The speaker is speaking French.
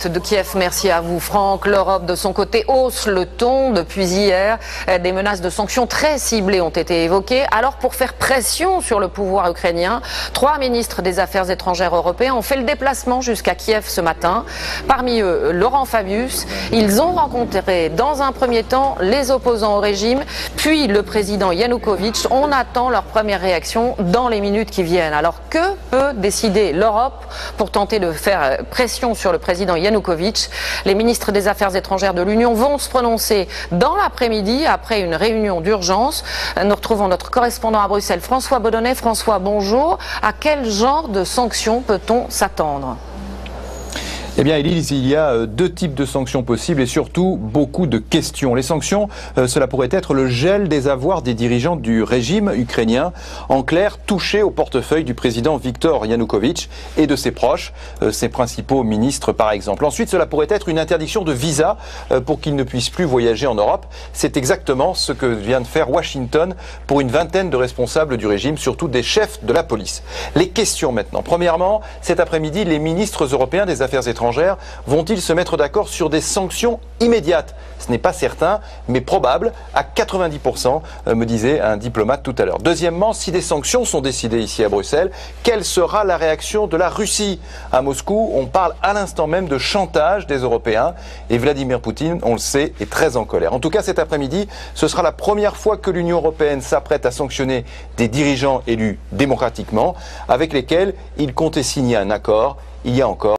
direct de Kiev. Merci à vous, Franck. L'Europe, de son côté, hausse le ton depuis hier. Des menaces de sanctions très ciblées ont été évoquées. Alors, pour faire pression sur le pouvoir ukrainien, 3 ministres des Affaires étrangères européens ont fait le déplacement jusqu'à Kiev ce matin. Parmi eux, Laurent Fabius. Ils ont rencontré dans un premier temps les opposants au régime, puis le président Yanukovych. On attend leur première réaction dans les minutes qui viennent. Alors, que peut décider l'Europe pour tenter de faire pression sur le président Yanukovych? Les ministres des Affaires étrangères de l'Union vont se prononcer dans l'après-midi après une réunion d'urgence. Nous retrouvons notre correspondant à Bruxelles, François Baudonnet. François, bonjour. À quel genre de sanctions peut-on s'attendre ? Eh bien, Élise, il y a 2 types de sanctions possibles et surtout beaucoup de questions. Les sanctions, cela pourrait être le gel des avoirs des dirigeants du régime ukrainien, en clair, toucher au portefeuille du président Viktor Yanukovych et de ses proches, ses principaux ministres par exemple. Ensuite, cela pourrait être une interdiction de visa pour qu'ils ne puissent plus voyager en Europe. C'est exactement ce que vient de faire Washington pour une vingtaine de responsables du régime, surtout des chefs de la police. Les questions maintenant. Premièrement, cet après-midi, les ministres européens des Affaires étrangères vont-ils se mettre d'accord sur des sanctions immédiates? Ce n'est pas certain, mais probable, à 90%, me disait un diplomate tout à l'heure. Deuxièmement, si des sanctions sont décidées ici à Bruxelles, quelle sera la réaction de la Russie? À Moscou, on parle à l'instant même de chantage des Européens, et Vladimir Poutine, on le sait, est très en colère. En tout cas, cet après-midi, ce sera la première fois que l'Union européenne s'apprête à sanctionner des dirigeants élus démocratiquement, avec lesquels il comptait signer un accord il y a encore